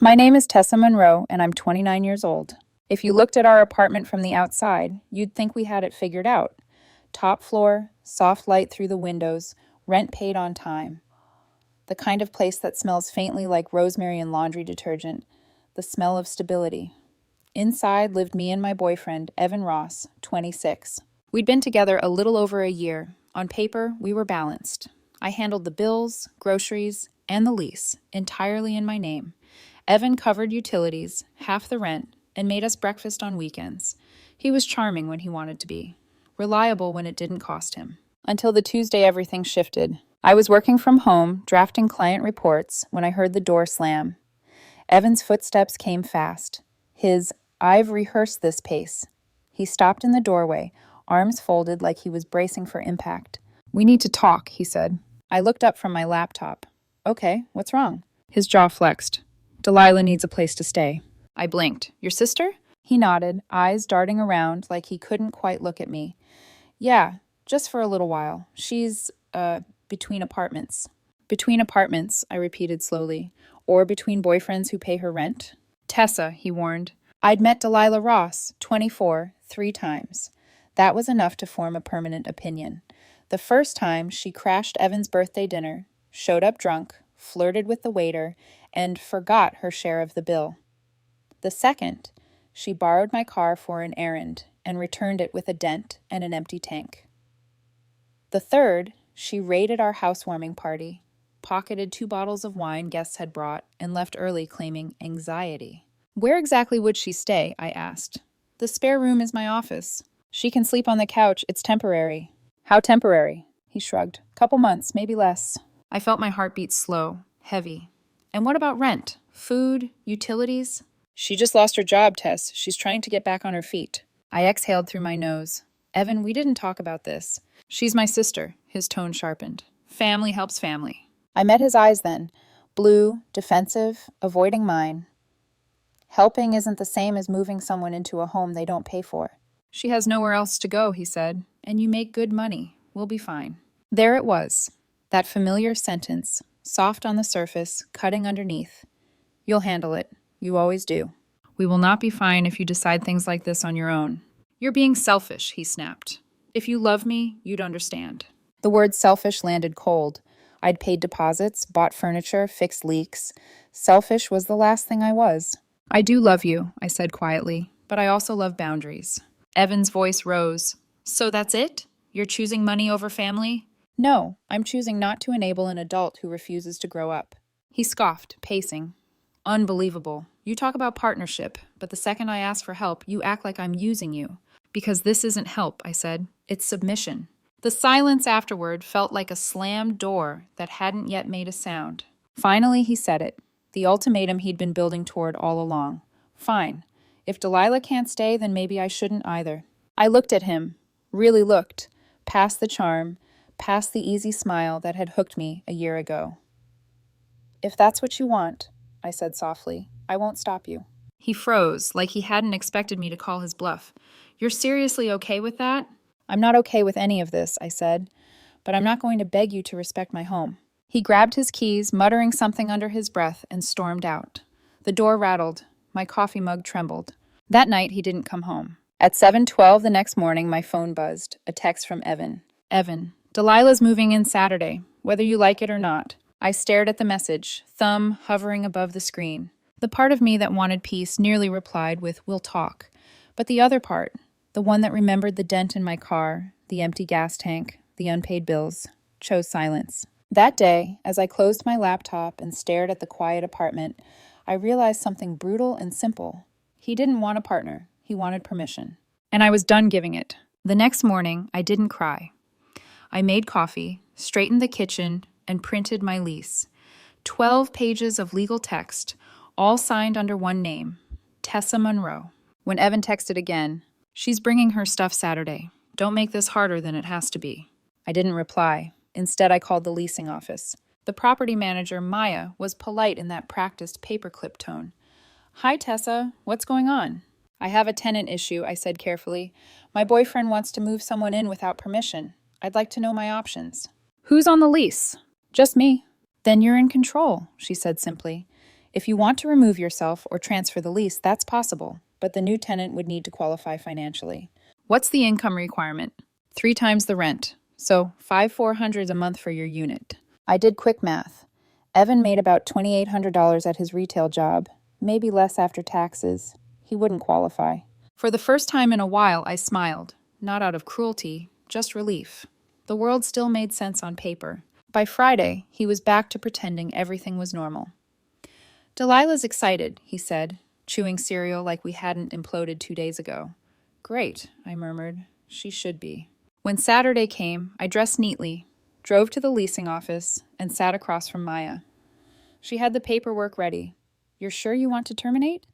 My name is Tessa Monroe, and I'm 29 years old. If you looked at our apartment from the outside, you'd think we had it figured out. Top floor, soft light through the windows, rent paid on time. The kind of place that smells faintly like rosemary and laundry detergent. The smell of stability. Inside lived me and my boyfriend, Evan Ross, 26. We'd been together a little over a year. On paper, we were balanced. I handled the bills, groceries, and the lease, entirely in my name. Evan covered utilities, half the rent, and made us breakfast on weekends. He was charming when he wanted to be, reliable when it didn't cost him. Until the Tuesday everything shifted. I was working from home, drafting client reports, when I heard the door slam. Evan's footsteps came fast. His, "I've rehearsed this" pace. He stopped in the doorway, arms folded like he was bracing for impact. "We need to talk," he said. I looked up from my laptop. "Okay, what's wrong?" His jaw flexed. "Delilah needs a place to stay." I blinked. "Your sister?" He nodded, eyes darting around like he couldn't quite look at me. "Yeah, just for a little while. She's, between apartments." "Between apartments," I repeated slowly. "Or between boyfriends who pay her rent?" "Tessa," he warned. I'd met Delilah Ross, 24, 3 times. That was enough to form a permanent opinion. The first time, she crashed Evan's birthday dinner, showed up drunk, flirted with the waiter, and forgot her share of the bill. The second, she borrowed my car for an errand and returned it with a dent and an empty tank. The third, she raided our housewarming party, pocketed 2 bottles of wine guests had brought, and left early claiming anxiety. "Where exactly would she stay?" I asked. "The spare room is my office. She can sleep on the couch. It's temporary." "How temporary?" He shrugged. "Couple months, maybe less." I felt my heartbeat slow, heavy. "And what about rent? Food? Utilities?" "She just lost her job, Tess. She's trying to get back on her feet." I exhaled through my nose. "Evan, we didn't talk about this." "She's my sister." His tone sharpened. "Family helps family." I met his eyes then. Blue, defensive, avoiding mine. "Helping isn't the same as moving someone into a home they don't pay for." "She has nowhere else to go," he said. "And you make good money. We'll be fine." There it was. That familiar sentence, soft on the surface, cutting underneath. "You'll handle it. You always do." "We will not be fine if you decide things like this on your own." "You're being selfish," he snapped. "If you love me, you'd understand." The word selfish landed cold. I'd paid deposits, bought furniture, fixed leaks. Selfish was the last thing I was. "I do love you," I said quietly, "but I also love boundaries." Evan's voice rose. "So that's it? You're choosing money over family?" "No, I'm choosing not to enable an adult who refuses to grow up." He scoffed, pacing. "Unbelievable. You talk about partnership, but the second I ask for help, you act like I'm using you." "Because this isn't help," I said. "It's submission." The silence afterward felt like a slammed door that hadn't yet made a sound. Finally, he said it. The ultimatum he'd been building toward all along. "Fine. If Delilah can't stay, then maybe I shouldn't either." I looked at him. Really looked. Past the charm, past the easy smile that had hooked me a year ago. "If that's what you want," I said softly, "I won't stop you." He froze, like he hadn't expected me to call his bluff. "You're seriously okay with that?" "I'm not okay with any of this," I said, "but I'm not going to beg you to respect my home." He grabbed his keys, muttering something under his breath, and stormed out. The door rattled. My coffee mug trembled. That night, he didn't come home. At 7:12 the next morning, my phone buzzed. A text from Evan. "Evan, Delilah's moving in Saturday, whether you like it or not." I stared at the message, thumb hovering above the screen. The part of me that wanted peace nearly replied with, "We'll talk." But the other part, the one that remembered the dent in my car, the empty gas tank, the unpaid bills, chose silence. That day, as I closed my laptop and stared at the quiet apartment, I realized something brutal and simple. He didn't want a partner. He wanted permission. And I was done giving it. The next morning, I didn't cry. I made coffee, straightened the kitchen, and printed my lease. 12 pages of legal text, all signed under one name, Tessa Monroe. When Evan texted again, "She's bringing her stuff Saturday. Don't make this harder than it has to be." I didn't reply. Instead, I called the leasing office. The property manager, Maya, was polite in that practiced paperclip tone. "Hi, Tessa. What's going on?" "I have a tenant issue," I said carefully. "My boyfriend wants to move someone in without permission. I'd like to know my options." "Who's on the lease?" "Just me." "Then you're in control," she said simply. If you want to remove yourself or transfer the lease, that's possible, but the new tenant would need to qualify financially. What's the income requirement? 3 times the rent, so $5,400 a month for your unit. I did quick math. Evan made about $2,800 at his retail job, maybe less after taxes. He wouldn't qualify. For the first time in a while, I smiled, not out of cruelty, just relief. The world still made sense on paper. By Friday, he was back to pretending everything was normal. Delilah's excited, he said, chewing cereal like we hadn't imploded 2 days ago. Great, I murmured. She should be. When Saturday came, I dressed neatly, drove to the leasing office, and sat across from Maya. She had the paperwork ready. You're sure you want to terminate?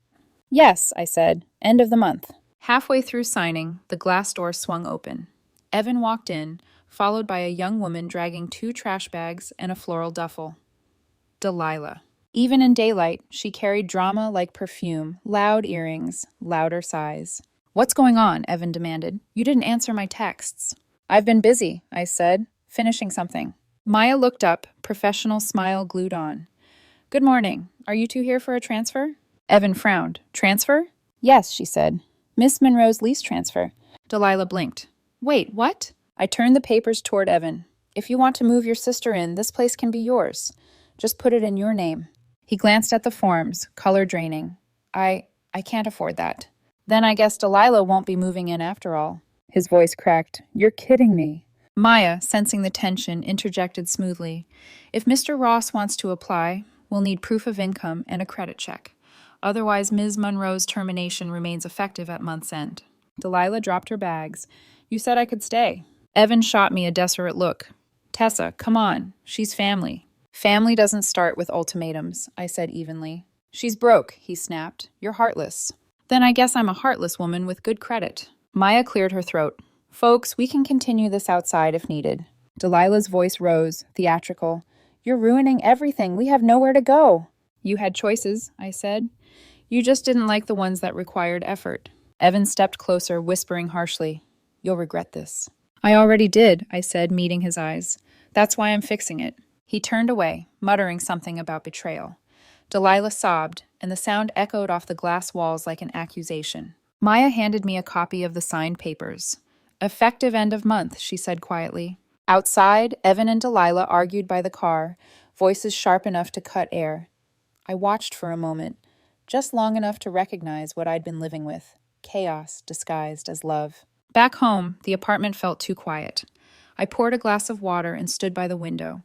Yes, I said. End of the month. Halfway through signing, the glass door swung open. Evan walked in, followed by a young woman dragging 2 trash bags and a floral duffel. Delilah. Even in daylight, she carried drama like perfume, loud earrings, louder sighs. What's going on? Evan demanded. You didn't answer my texts. I've been busy, I said, finishing something. Maya looked up, professional smile glued on. Good morning. Are you two here for a transfer? Evan frowned. Transfer? Yes, she said. Miss Monroe's lease transfer. Delilah blinked. Wait, what? I turned the papers toward Evan. If you want to move your sister in, this place can be yours. Just put it in your name. He glanced at the forms, color draining. I can't afford that. Then I guess Delilah won't be moving in after all. His voice cracked. You're kidding me. Maya, sensing the tension, interjected smoothly. If Mr. Ross wants to apply, we'll need proof of income and a credit check. Otherwise, Ms. Monroe's termination remains effective at month's end. Delilah dropped her bags. You said I could stay. Evan shot me a desperate look. Tessa, come on. She's family. Family doesn't start with ultimatums, I said evenly. She's broke, he snapped. You're heartless. Then I guess I'm a heartless woman with good credit. Maya cleared her throat. Folks, we can continue this outside if needed. Delilah's voice rose, theatrical. You're ruining everything. We have nowhere to go. You had choices, I said. You just didn't like the ones that required effort. Evan stepped closer, whispering harshly. You'll regret this. I already did, I said, meeting his eyes. That's why I'm fixing it. He turned away, muttering something about betrayal. Delilah sobbed, and the sound echoed off the glass walls like an accusation. Maya handed me a copy of the signed papers. Effective end of month, she said quietly. Outside, Evan and Delilah argued by the car, voices sharp enough to cut air. I watched for a moment, just long enough to recognize what I'd been living with, chaos disguised as love. Back home, the apartment felt too quiet. I poured a glass of water and stood by the window.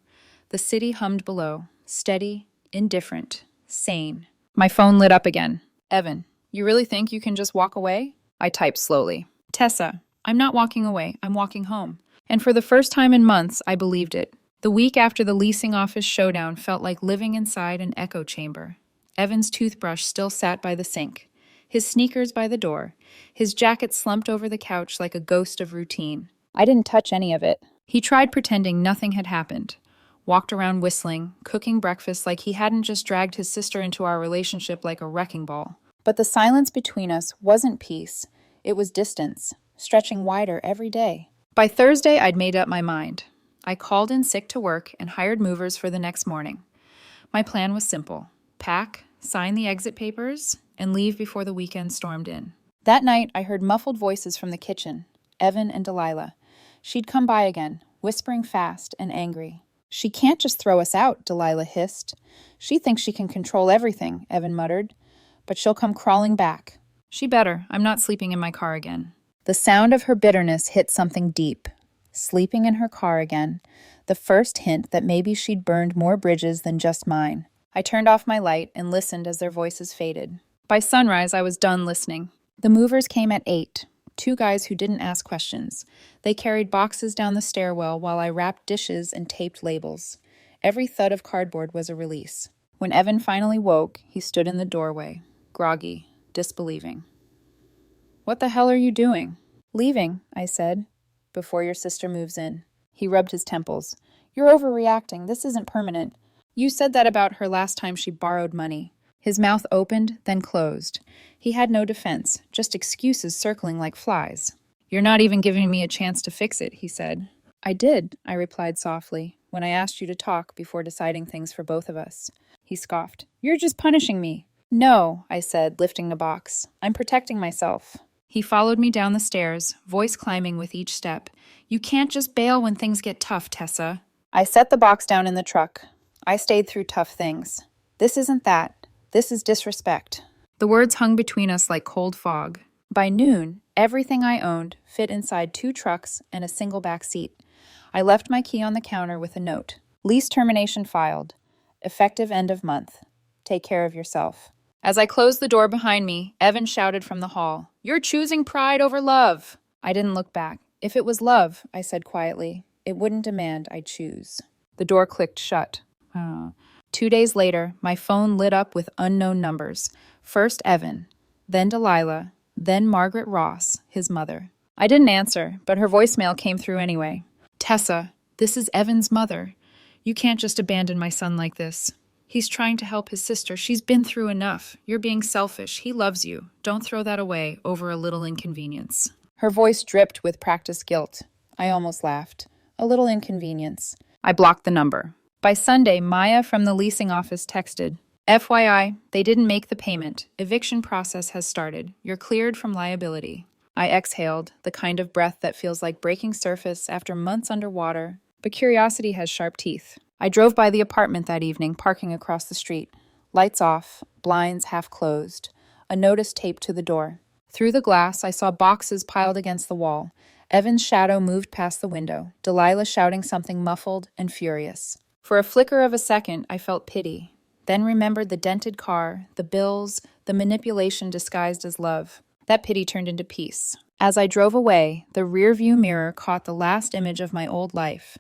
The city hummed below, steady, indifferent, sane. My phone lit up again. Evan, you really think you can just walk away? I typed slowly. Tessa, I'm not walking away, I'm walking home. And for the first time in months, I believed it. The week after the leasing office showdown felt like living inside an echo chamber. Evan's toothbrush still sat by the sink, his sneakers by the door, his jacket slumped over the couch like a ghost of routine. I didn't touch any of it. He tried pretending nothing had happened. Walked around whistling, cooking breakfast like he hadn't just dragged his sister into our relationship like a wrecking ball. But the silence between us wasn't peace. It was distance, stretching wider every day. By Thursday, I'd made up my mind. I called in sick to work and hired movers for the next morning. My plan was simple. Pack, sign the exit papers, and leave before the weekend stormed in. That night, I heard muffled voices from the kitchen, Evan and Delilah. She'd come by again, whispering fast and angry. She can't just throw us out, Delilah hissed. She thinks she can control everything, Evan muttered. But she'll come crawling back. She better. I'm not sleeping in my car again. The sound of her bitterness hit something deep. Sleeping in her car again. The first hint that maybe she'd burned more bridges than just mine. I turned off my light and listened as their voices faded. By sunrise, I was done listening. The movers came at 8. 2 guys who didn't ask questions. They carried boxes down the stairwell while I wrapped dishes and taped labels. Every thud of cardboard was a release. When Evan finally woke, he stood in the doorway, groggy, disbelieving. What the hell are you doing? Leaving, I said, before your sister moves in. He rubbed his temples. You're overreacting. This isn't permanent. You said that about her last time she borrowed money. His mouth opened, then closed. He had no defense, just excuses circling like flies. You're not even giving me a chance to fix it, he said. I did, I replied softly, when I asked you to talk before deciding things for both of us. He scoffed. You're just punishing me. No, I said, lifting the box. I'm protecting myself. He followed me down the stairs, voice climbing with each step. You can't just bail when things get tough, Tessa. I set the box down in the truck. I stayed through tough things. This isn't that. This is disrespect. The words hung between us like cold fog. By noon, everything I owned fit inside 2 trucks and a single back seat. I left my key on the counter with a note. Lease termination filed. Effective end of month. Take care of yourself. As I closed the door behind me, Evan shouted from the hall, You're choosing pride over love. I didn't look back. If it was love, I said quietly, it wouldn't demand I choose. The door clicked shut. 2 days later, my phone lit up with unknown numbers. First Evan, then Delilah, then Margaret Ross, his mother. I didn't answer, but her voicemail came through anyway. Tessa, this is Evan's mother. You can't just abandon my son like this. He's trying to help his sister. She's been through enough. You're being selfish. He loves you. Don't throw that away over a little inconvenience. Her voice dripped with practiced guilt. I almost laughed. A little inconvenience. I blocked the number. By Sunday, Maya from the leasing office texted, FYI, they didn't make the payment. Eviction process has started. You're cleared from liability. I exhaled, the kind of breath that feels like breaking surface after months underwater, but curiosity has sharp teeth. I drove by the apartment that evening, parking across the street. Lights off, blinds half closed, a notice taped to the door. Through the glass, I saw boxes piled against the wall. Evan's shadow moved past the window, Delilah shouting something muffled and furious. For a flicker of a second, I felt pity, then remembered the dented car, the bills, the manipulation disguised as love. That pity turned into peace. As I drove away, the rearview mirror caught the last image of my old life.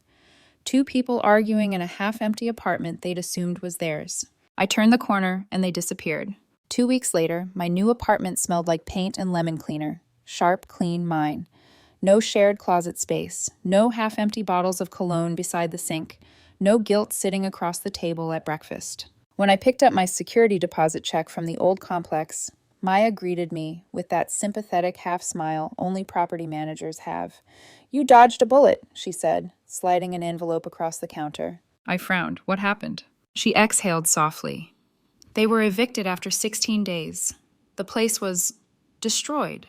2 people arguing in a half-empty apartment they'd assumed was theirs. I turned the corner, and they disappeared. 2 weeks later, my new apartment smelled like paint and lemon cleaner. Sharp, clean mine. No shared closet space. No half-empty bottles of cologne beside the sink. No guilt sitting across the table at breakfast. When I picked up my security deposit check from the old complex, Maya greeted me with that sympathetic half-smile only property managers have. You dodged a bullet, she said, sliding an envelope across the counter. I frowned. What happened? She exhaled softly. They were evicted after 16 days. The place was destroyed.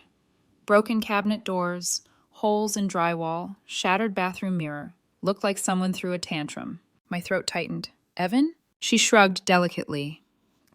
Broken cabinet doors, holes in drywall, shattered bathroom mirror. Looked like someone threw a tantrum. My throat tightened. Evan? She shrugged delicately.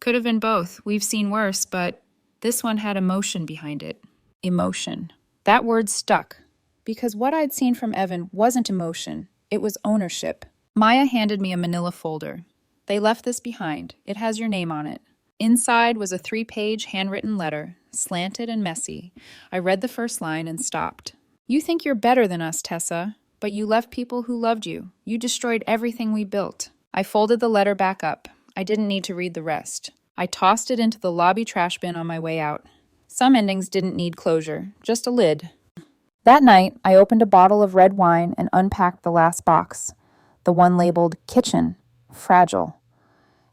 Could have been both. We've seen worse, but this one had emotion behind it. Emotion. That word stuck. Because what I'd seen from Evan wasn't emotion. It was ownership. Maya handed me a manila folder. They left this behind. It has your name on it. Inside was a 3-page handwritten letter, slanted and messy. I read the first line and stopped. You think you're better than us, Tessa, but you left people who loved you. You destroyed everything we built. I folded the letter back up. I didn't need to read the rest. I tossed it into the lobby trash bin on my way out. Some endings didn't need closure, just a lid. That night, I opened a bottle of red wine and unpacked the last box, the one labeled Kitchen, Fragile.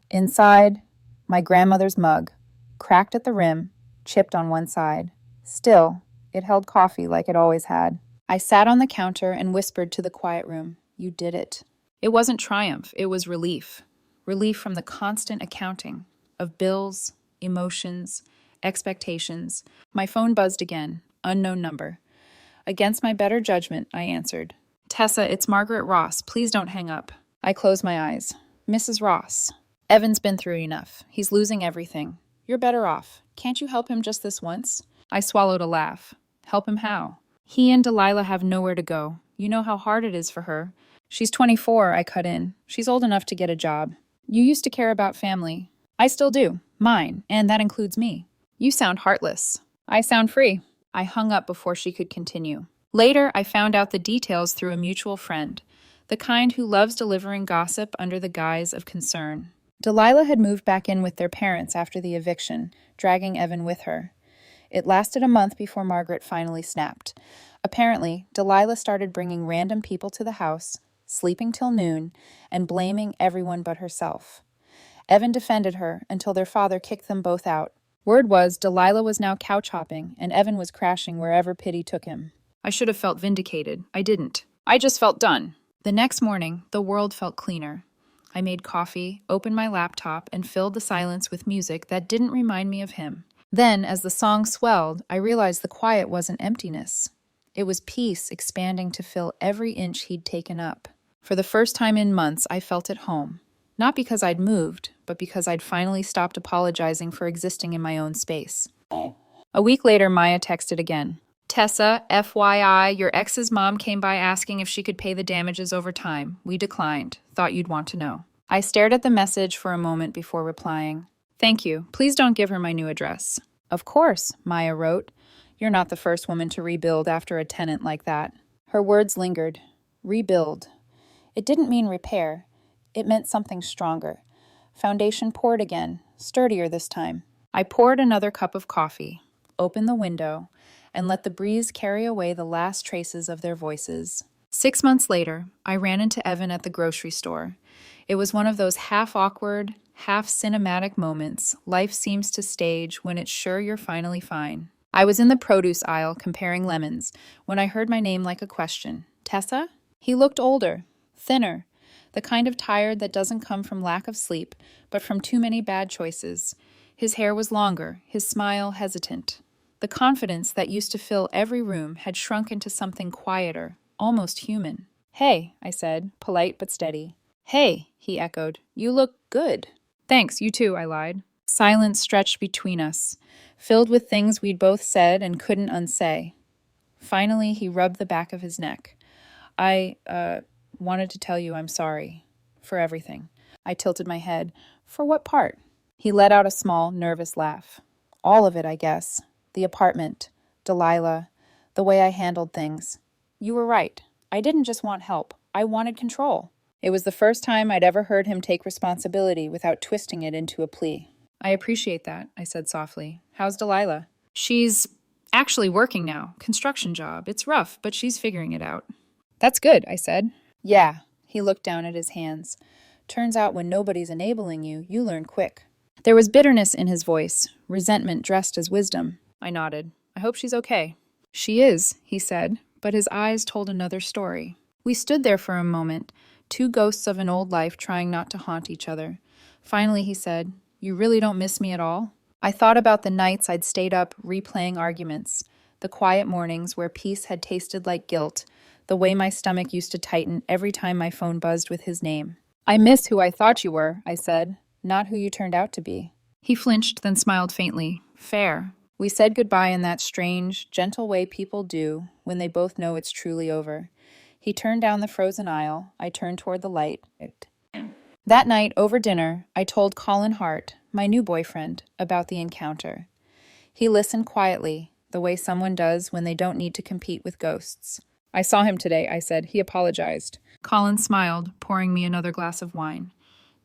Inside, my grandmother's mug, cracked at the rim, chipped on one side. Still, it held coffee like it always had. I sat on the counter and whispered to the quiet room, You did it. It wasn't triumph, it was relief. Relief from the constant accounting of bills, emotions, expectations. My phone buzzed again, unknown number. Against my better judgment, I answered. Tessa, it's Margaret Ross. Please don't hang up. I closed my eyes. Mrs. Ross. Evan's been through enough. He's losing everything. You're better off. Can't you help him just this once? I swallowed a laugh. Help him how? He and Delilah have nowhere to go. You know how hard it is for her. She's 24, I cut in. She's old enough to get a job. You used to care about family. I still do. Mine, and that includes me. You sound heartless. I sound free. I hung up before she could continue. Later, I found out the details through a mutual friend, the kind who loves delivering gossip under the guise of concern. Delilah had moved back in with their parents after the eviction, dragging Evan with her. It lasted a month before Margaret finally snapped. Apparently, Delilah started bringing random people to the house, sleeping till noon, and blaming everyone but herself. Evan defended her until their father kicked them both out. Word was Delilah was now couch hopping, and Evan was crashing wherever pity took him. I should have felt vindicated. I didn't. I just felt done. The next morning, the world felt cleaner. I made coffee, opened my laptop, and filled the silence with music that didn't remind me of him. Then, as the song swelled, I realized the quiet wasn't emptiness. It was peace expanding to fill every inch he'd taken up. For the first time in months, I felt at home. Not because I'd moved, but because I'd finally stopped apologizing for existing in my own space. A week later, Maya texted again. Tessa, FYI, your ex's mom came by asking if she could pay the damages over time. We declined. Thought you'd want to know. I stared at the message for a moment before replying. Thank you. Please don't give her my new address. Of course, Maya wrote. You're not the first woman to rebuild after a tenant like that. Her words lingered. Rebuild. It didn't mean repair. It meant something stronger. Foundation poured again, sturdier this time. I poured another cup of coffee, opened the window, and let the breeze carry away the last traces of their voices. 6 months later, I ran into Evan at the grocery store. It was one of those half-awkward, half-cinematic moments life seems to stage when it's sure you're finally fine. I was in the produce aisle comparing lemons when I heard my name like a question. Tessa? He looked older, thinner, the kind of tired that doesn't come from lack of sleep, but from too many bad choices. His hair was longer, his smile hesitant. The confidence that used to fill every room had shrunk into something quieter, almost human. Hey, I said, polite but steady. Hey, he echoed. You look good. Thanks, you too, I lied. Silence stretched between us, filled with things we'd both said and couldn't unsay. Finally, he rubbed the back of his neck. I wanted to tell you I'm sorry. For everything. I tilted my head. For what part? He let out a small, nervous laugh. All of it, I guess. The apartment, Delilah, the way I handled things. You were right. I didn't just want help. I wanted control. It was the first time I'd ever heard him take responsibility without twisting it into a plea. I appreciate that, I said softly. How's Delilah? She's actually working now. Construction job. It's rough, but she's figuring it out. That's good, I said. Yeah. He looked down at his hands. Turns out when nobody's enabling you, you learn quick. There was bitterness in his voice, resentment dressed as wisdom. I nodded. I hope she's okay. She is, he said, but his eyes told another story. We stood there for a moment, two ghosts of an old life trying not to haunt each other. Finally, he said, You really don't miss me at all? I thought about the nights I'd stayed up replaying arguments, the quiet mornings where peace had tasted like guilt, the way my stomach used to tighten every time my phone buzzed with his name. I miss who I thought you were, I said, not who you turned out to be. He flinched, then smiled faintly. Fair. We said goodbye in that strange, gentle way people do when they both know it's truly over. He turned down the frozen aisle. I turned toward the light. That night, over dinner, I told Colin Hart, my new boyfriend, about the encounter. He listened quietly, the way someone does when they don't need to compete with ghosts. I saw him today, I said. He apologized. Colin smiled, pouring me another glass of wine.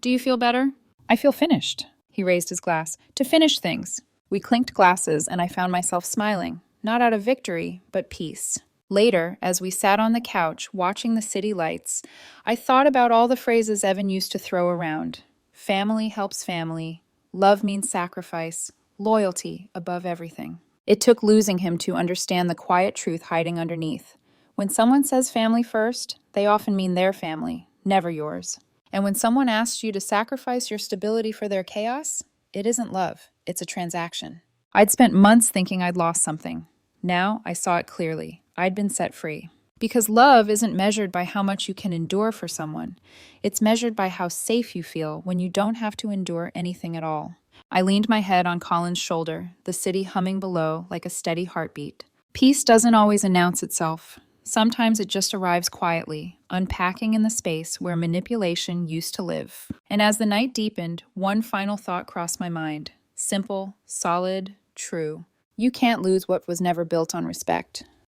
Do you feel better? I feel finished. He raised his glass. To finish things. We clinked glasses, and I found myself smiling, not out of victory, but peace. Later, as we sat on the couch watching the city lights, I thought about all the phrases Evan used to throw around. Family helps family. Love means sacrifice. Loyalty above everything. It took losing him to understand the quiet truth hiding underneath. When someone says family first, they often mean their family, never yours. And when someone asks you to sacrifice your stability for their chaos, it isn't love, it's a transaction. I'd spent months thinking I'd lost something. Now I saw it clearly. I'd been set free. Because love isn't measured by how much you can endure for someone. It's measured by how safe you feel when you don't have to endure anything at all. I leaned my head on Colin's shoulder, the city humming below like a steady heartbeat. Peace doesn't always announce itself. Sometimes it just arrives quietly, unpacking in the space where manipulation used to live. And as the night deepened, one final thought crossed my mind. Simple, solid, true. You can't lose what was never built on respect.